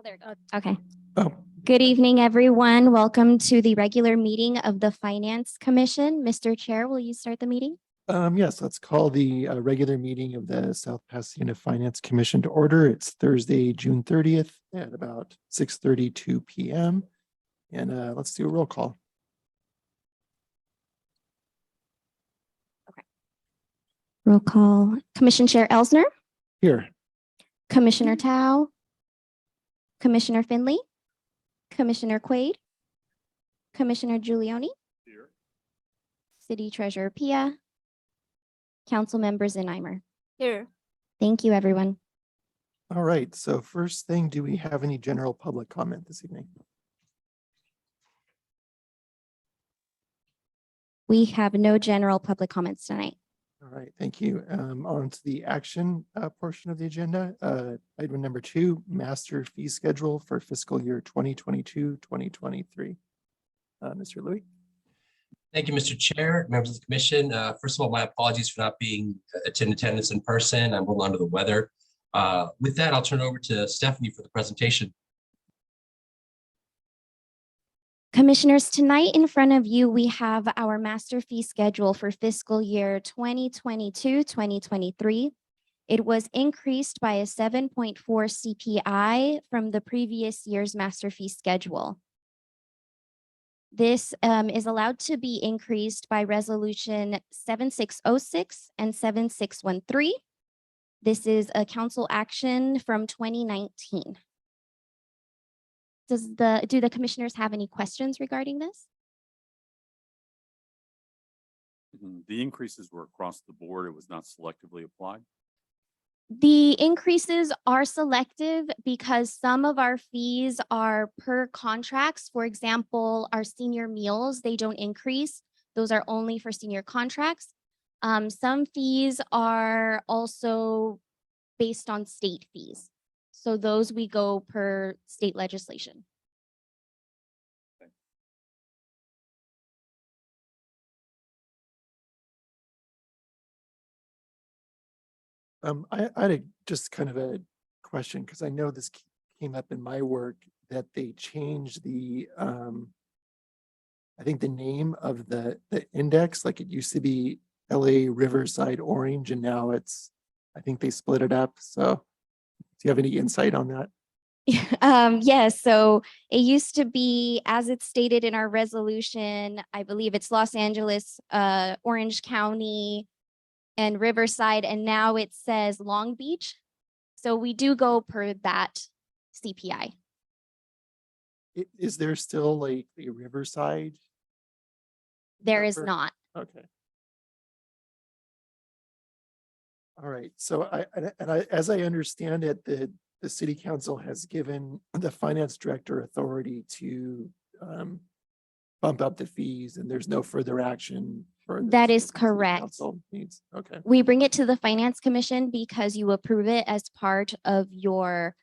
Oh, there it goes. Okay. Oh, Good evening, everyone. Welcome to the regular meeting of the Finance Commission. Mr. Chair, will you start the meeting? yes, let's call the regular meeting of the South Pasadena Finance Commission to order. It's Thursday, June 30th at about 6:32 p.m. And let's do a roll call. Roll call. Commission Chair Elsner, Here. Commissioner Tao, Commissioner Finley, Commissioner Quaid, Commissioner Giulioni, Here. City Treasurer Pia, Council Members Zinheimer. Here. Thank you, everyone. All right. So first thing, do we have any general public comment this evening? We have no general public comments tonight. All right, thank you. On to the action portion of the agenda. Item number 2, master fee schedule for fiscal year 2022-2023. Mr. Louis. Thank you, Mr. Chair, members of the commission. First of all, my apologies for not being in attendance in person. I'm a little under the weather. With that, I'll turn it over to Stephanie for the presentation. Commissioners, tonight in front of you, we have our master fee schedule for fiscal year 2022-2023. It was increased by a 7.4 CPI from the previous year's master fee schedule. This is allowed to be increased by resolution 7606 and 7613. This is a council action from 2019. Do the commissioners have any questions regarding this? The increases were across the board. It was not selectively applied. The increases are selective because some of our fees are per contracts. For example, our senior meals, they don't increase. Those are only for senior contracts. Some fees are also based on state fees. So those we go per state legislation. I had just kind of a question because I know this came up in my work that they changed the, I think the name of the index, like it used to be LA Riverside Orange, and now it's, I think they split it up. So do you have any insight on that? Yes, so it used to be, as it's stated in our resolution, I believe it's Los Angeles, Orange County, and Riverside, and now it says Long Beach. So we do go per that CPI. Is there still like a Riverside? There is number? not. Okay. All right. So as I understand it, the city council has given the finance director authority to bump up the fees, and there's no further action for That this is that the city correct. council needs. Okay. We bring it to the Finance Commission because you approve it as part of your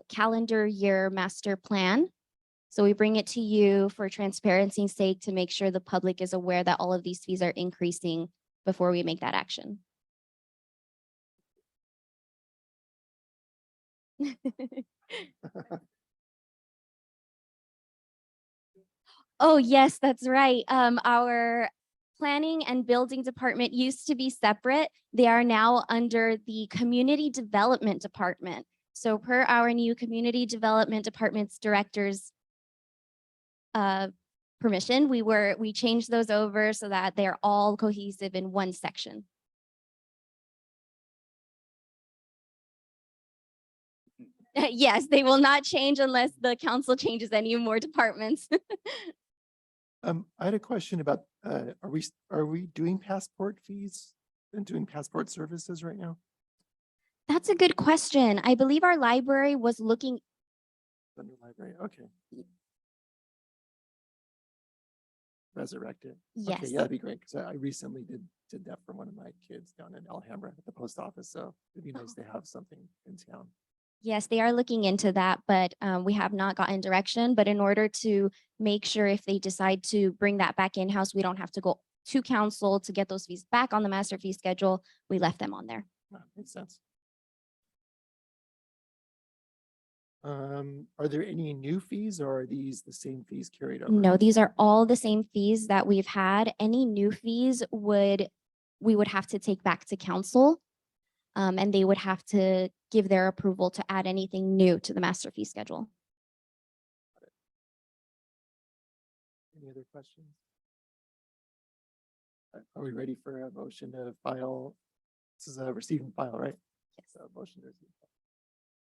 calendar year master plan. So we bring it to you for transparency's sake to make sure the public is aware that all of these fees are increasing before we make that action. Oh, yes, that's right. Our planning and building department used to be separate. They are now under the community development department. So per our new community development department's director's permission, we changed those over so that they're all cohesive in one section. Yes, they will not change unless the council changes any more departments. I had a question about, are we doing passport fees and doing passport services right now? That's a good question. I believe our library was looking. Under library, okay. Resurrect it. Yes. Okay, yeah, that'd be great, because I recently did that for one of my kids down in Alhambra at the post office, so it'd be nice to have something in town. Yes, they are looking into that, but we have not gotten direction. But in order to make sure if they decide to bring that back in-house, we don't have to go to council to get those fees back on the master fee schedule. We left them on there. Makes sense. Are there any new fees or are these the same fees carried over? No, these are all the same fees that we've had. Any new fees we would have to take back to council. And they would have to give their approval to add anything new to the master fee schedule. Any other questions? Are we ready for a motion to file? This is a receive and file, right? Yes. So motion to receive.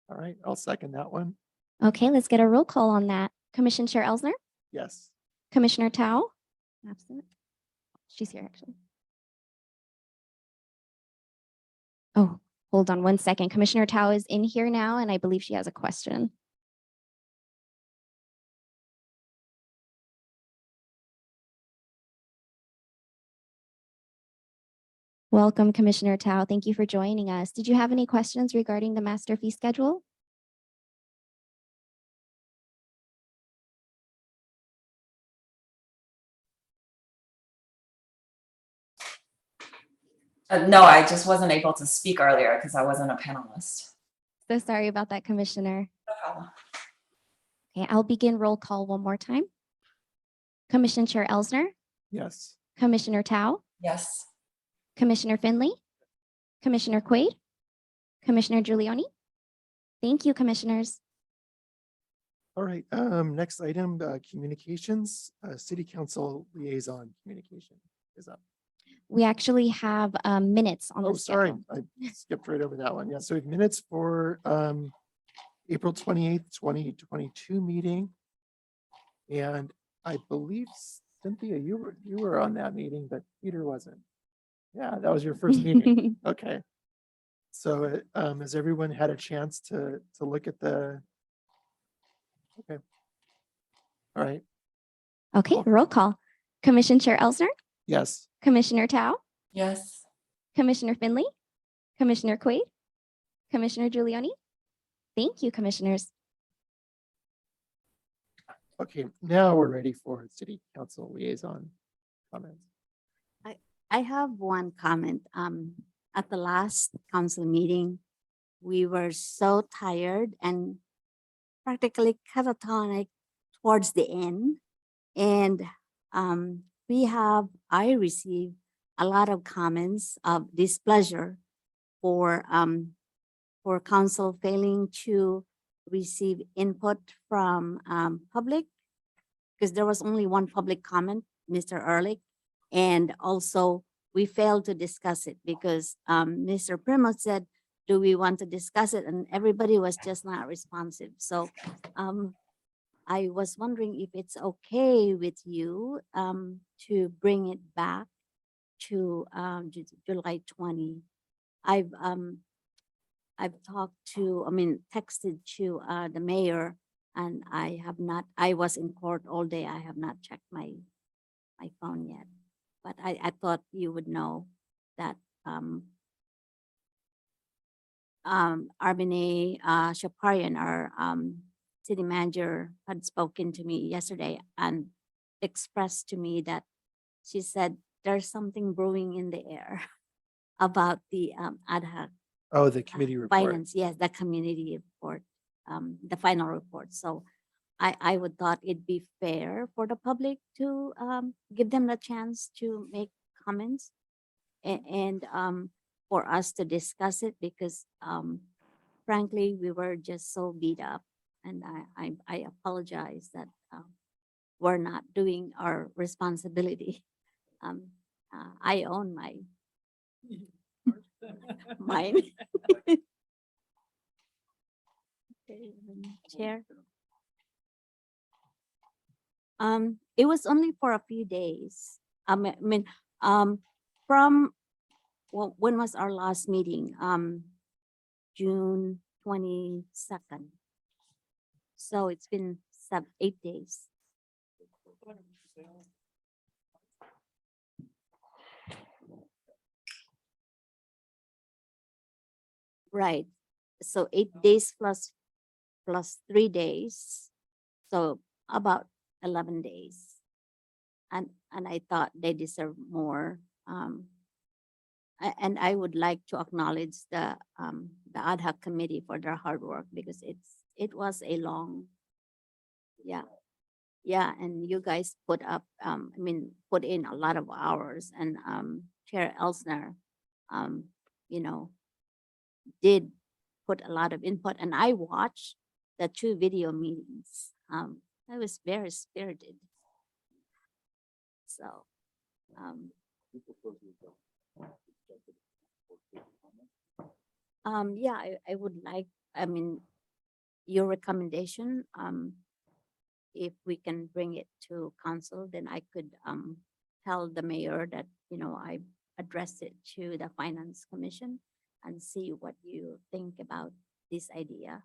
All right, I'll second that one. Okay, let's get a roll call on that. Commission Chair Elsner, Yes. Commissioner Tao, absent. She's here actually. Oh, hold on one second. Commissioner Tao is in here now, and I believe she has a question. Welcome, Commissioner Tao. Thank you for joining us. Did you have any questions regarding the master fee schedule? No, I just wasn't able to speak earlier because I wasn't a panelist. So sorry about that, Commissioner. No problem. Okay, I'll begin roll call one more time. Commission Chair Elsner, Yes. Commissioner Tao, Yes. Commissioner Finley, Commissioner Quaid, Commissioner Giuliani. Thank you, commissioners. All right, next item, communications, city council liaison communication is up. We actually have minutes on Oh, the sorry, schedule. I skipped right over that one. Yeah, so we have minutes for April 28th, 2022 meeting. And I believe Cynthia, you were on that meeting, but Peter wasn't. Yeah, that was your first meeting. Okay. So has everyone had a chance to look at the? Okay. All right. Okay, roll call. Commission Chair Elsner, Yes. Commissioner Tao, Yes. Commissioner Finley, Commissioner Quaid, Commissioner Giuliani. Thank you, commissioners. Okay, now we're ready for city council liaison comments. I have one comment. At the last council meeting, we were so tired and practically catatonic towards the end. And I received a lot of comments of displeasure for council failing to receive input from public, because there was only one public comment, Mr. Ehrlich. And also we failed to discuss it because Mr. Primo said, do we want to discuss it? And everybody was just not responsive. So I was wondering if it's okay with you to bring it back to July 20. I've texted to the mayor, and I was in court all day. I have not checked my phone yet. But I thought you would know that Arbine Shaparian, our city manager, had spoken to me yesterday and expressed to me that she said there's something brewing in the air about the ad hoc Oh, the committee report. finance. Yes, the community report, the final report. So I would thought it'd be fair for the public to give them the chance to make comments and for us to discuss it, because frankly, we were just so beat up, and I apologize that we're not doing our responsibility. I own mine. Okay, Chair. It was only for a few days. From when was our last meeting? June 22nd. So it's been 8 days. Right. So 8 days plus 3 days. So about 11 days. And I thought they deserve more. And I would like to acknowledge the ad hoc committee for their hard work, because it was a long, yeah. Yeah, and you guys put up, put in a lot of hours, and Chair Elsner, um, you know, did put a lot of input, and I watched the 2 video meetings. I was very spirited. So, yeah, I would like, your recommendation, if we can bring it to council, then I could tell the mayor that, I addressed it to the finance commission and see what you think about this idea.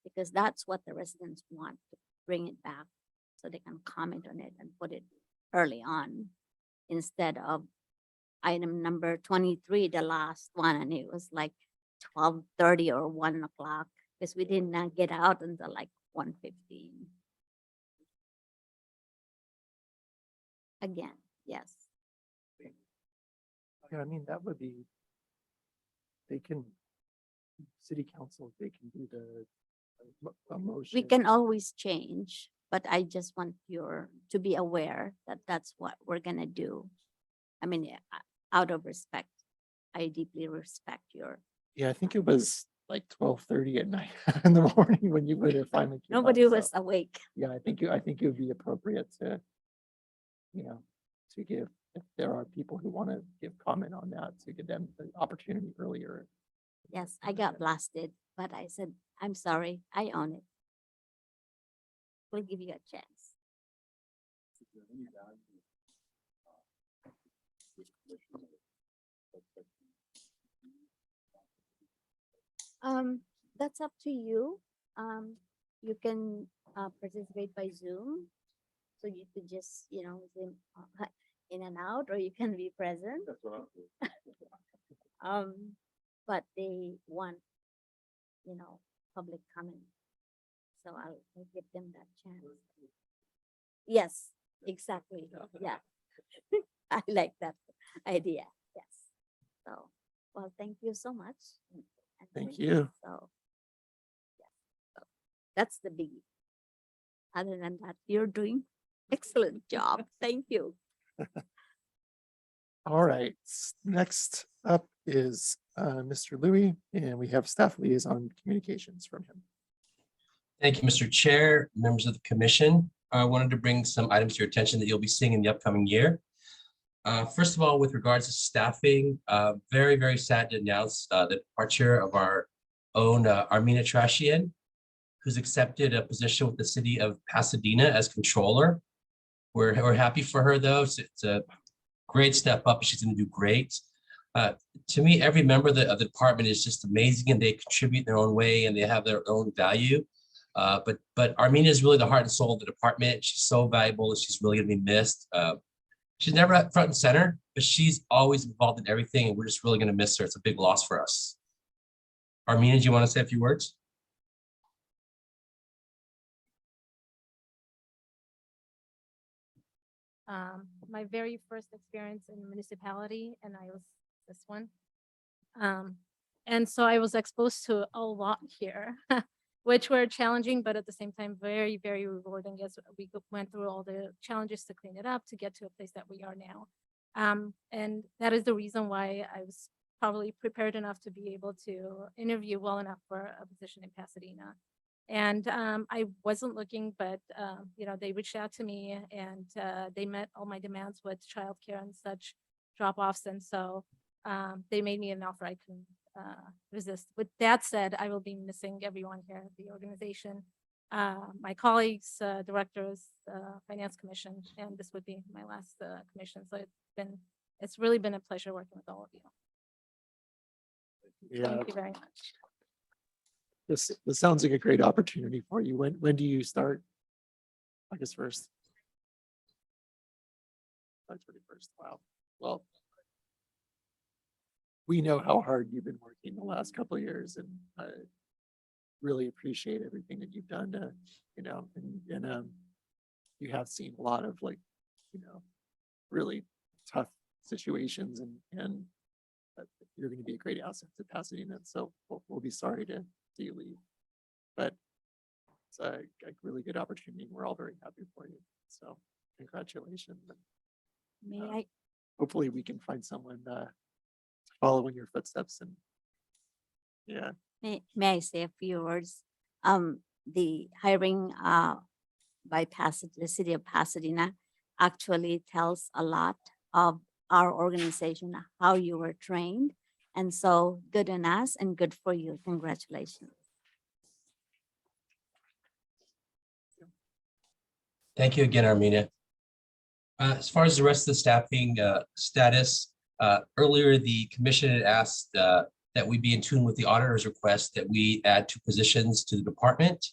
Because that's what the residents want, to bring it back so they can comment on it and put it early on instead of item number 23, the last one, and it was like 12:30 or 1 o'clock because we did not get out until like 1:15. Again, yes. Yeah, I mean, that would be, they can, city council, they can do the a motion. We can always change, but I just want to be aware that that's what we're gonna do. I mean, out of respect, I deeply respect your, Yeah, I think it was like 12:30 at night in the morning when you would have finally. came up, nobody so, was awake. Yeah, I think it would be appropriate to, to give, if there are people who want to give comment on that, to give them the opportunity earlier. Yes, I got blasted, but I said, I'm sorry, I own it. We'll give you a chance. That's up to you. You can participate by Zoom. So you could just, Zoom in and out, or you can be present. But they want, public comment. So I'll give them that chance. Yes, exactly. Yeah. I like that idea. Yes. So, well, thank you so much. Thank you. So, yeah. So that's the biggie. Other than that, you're doing excellent job. Thank you. All right, next up is Mr. Louis, and we have staff liaison communications from him. Thank you, Mr. Chair, members of the commission. I wanted to bring some items to your attention that you'll be seeing in the upcoming year. First of all, with regards to staffing, very, very sad to announce the departure of our own Armina Trashian, who's accepted a position with the city of Pasadena as controller. We're happy for her, though. It's a great step up. She's going to do great. To me, every member of the department is just amazing, and they contribute their own way, and they have their own value. But Armina is really the heart and soul of the department. She's so valuable, and she's really going to be missed. She's never at front and center, but she's always involved in everything, and we're just really going to miss her. It's a big loss for us. Armina, do you want to say a few words? My very first experience in municipality, and I was this one. And so I was exposed to a lot here, which were challenging, but at the same time, very, very rewarding as we went through all the challenges to clean it up to get to a place that we are now. And that is the reason why I was probably prepared enough to be able to interview well enough for a position in Pasadena. And I wasn't looking, but they reached out to me, and they met all my demands with childcare and such drop-offs. And so they made me an offer I couldn't resist. With that said, I will be missing everyone here at the organization, my colleagues, directors, finance commission, and this would be my last commission. So it's really been a pleasure working with all of you. Yeah, Thank you very much. this sounds like a great opportunity for you. When do you start? August 1st. August 31st. Wow. Well, we know how hard you've been working the last couple of years, and I really appreciate everything that you've done to, and you have seen a lot of really tough situations, and you're going to be a great asset to Pasadena. So we'll be sorry to see you leave. but it's a really good opportunity. We're all very happy for you. So congratulations. May Uh, I, Hopefully we can find someone to follow in your footsteps and yeah. may I say a few words? The hiring by the city of Pasadena actually tells a lot of our organization, how you were trained. And so good on us and good for you. Congratulations. Thank you again, Armina. As far as the rest of the staffing status, earlier the commission had asked that we be in tune with the auditor's request that we add 2 positions to the department.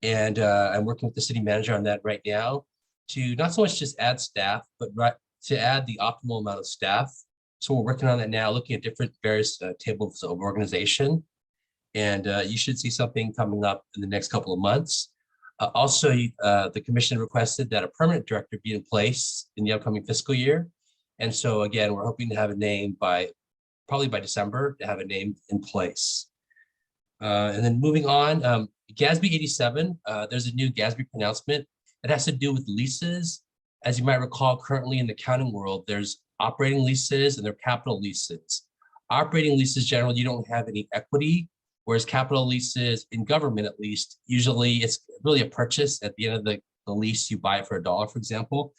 And I'm working with the city manager on that right now to not so much just add staff, but to add the optimal amount of staff. So we're working on that now, looking at different various tables of organization. And you should see something coming up in the next couple of months. Also, the commission requested that a permanent director be in place in the upcoming fiscal year. And so again, we're hoping to have a name probably by December, to have a name in place. And then moving on, GASB 87, there's a new GASB pronouncement. It has to do with leases. As you might recall, currently in the accounting world, there's operating leases and there are capital leases. Operating leases, generally, you don't have any equity, whereas capital leases, in government at least, usually it's really a purchase at the end of the lease. You buy it for $1, for example.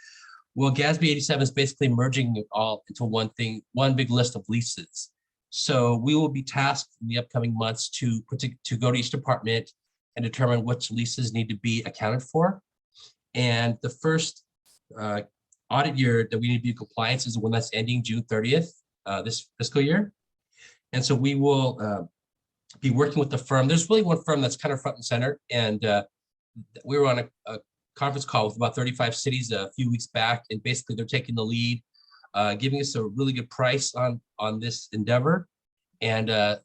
Well, GASB 87 is basically merging it all into one thing, one big list of leases. So we will be tasked in the upcoming months to go to each department and determine which leases need to be accounted for. And the first audit year that we need to be in compliance is the one that's ending June 30th, this fiscal year. And so we will be working with the firm. There's really one firm that's kind of front and center. And we were on a conference call with about 35 cities a few weeks back. And basically they're taking the lead, giving us a really good price on this endeavor. And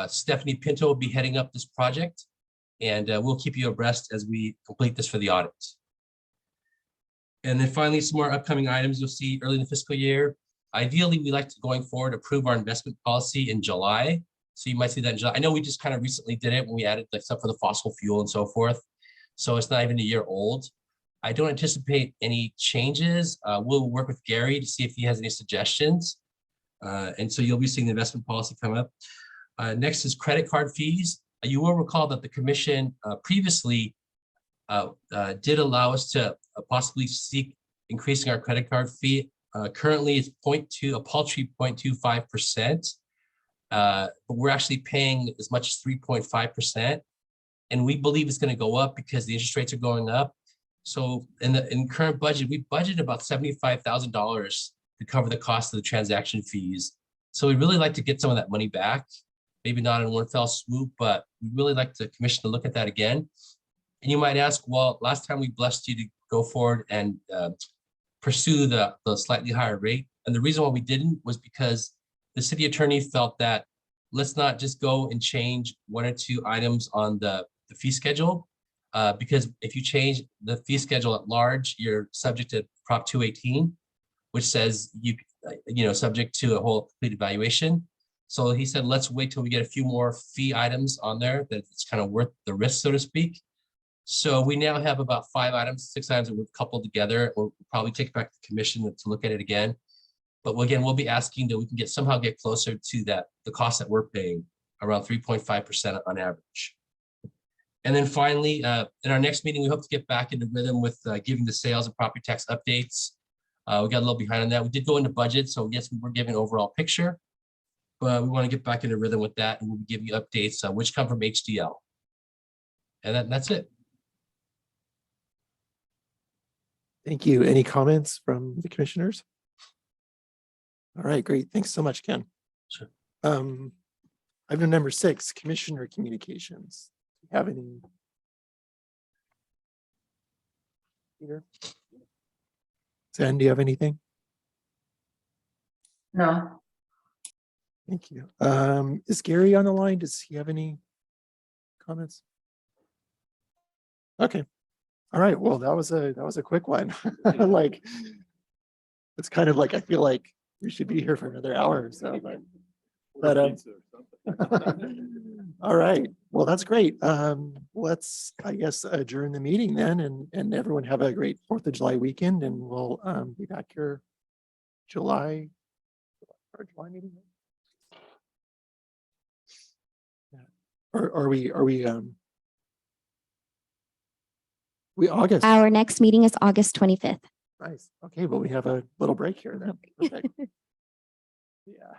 Stephanie Pinto will be heading up this project. And we'll keep you abreast as we complete this for the audit. And then finally, some more upcoming items you'll see early in the fiscal year. Ideally, we like to, going forward, approve our investment policy in July. So you might see that in July. I know we just kind of recently did it when we added like stuff for the fossil fuel and so forth. So it's not even a year old. I don't anticipate any changes. We'll work with Gary to see if he has any suggestions. And so you'll be seeing the investment policy come up. Next is credit card fees. You will recall that the commission previously did allow us to possibly seek increasing our credit card fee. Currently it's a paltry 0.25%, but we're actually paying as much as 3.5%. And we believe it's going to go up because the interest rates are going up. So in current budget, we budgeted about $75,000 to cover the cost of the transaction fees. So we'd really like to get some of that money back, maybe not in one fell swoop, but we'd really like the commission to look at that again. And you might ask, well, last time we blessed you to go forward and pursue the slightly higher rate. And the reason why we didn't was because the city attorney felt that let's not just go and change 1 or 2 items on the fee schedule, because if you change the fee schedule at large, you're subject to Prop 218, which says subject to a whole complete evaluation. So he said, let's wait till we get a few more fee items on there that it's kind of worth the risk, so to speak. So we now have about 5 items, 6 items that we've coupled together. We'll probably take it back to the commission to look at it again. But again, we'll be asking that we can somehow get closer to the cost that we're paying, around 3.5% on average. And then finally, in our next meeting, we hope to get back into rhythm with giving the sales and property tax updates. We got a little behind on that. We did go into budget, so yes, we were giving an overall picture, but we want to get back into rhythm with that, and we'll be giving you updates which come from HDL. And that's it. Thank you. Any comments from the commissioners? All right, great. Thanks so much, Ken. Sure. Item number 6, commissioner communications. Do you have any? Peter? Zen, do you have anything? No. Thank you. Is Gary on the line? Does he have any comments? Okay. All right. Well, that was a quick one. Like, it's kind of like, I feel like we should be here for another hour or so, but all right. Well, that's great. Let's, I guess, adjourn the meeting then, and everyone have a great 4th of July weekend, and we'll be back here July meeting. Yeah. Or are we August? Our next meeting is August 25th. Nice. Okay, well, we have a little break here then. Perfect. Yeah.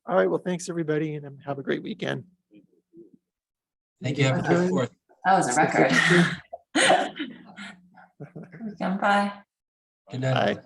All right, well, thanks, everybody, and have a great weekend. Thank you. Have a good Adjourned. 4th. That was a record. 6:52. Bye. Good night. Bye.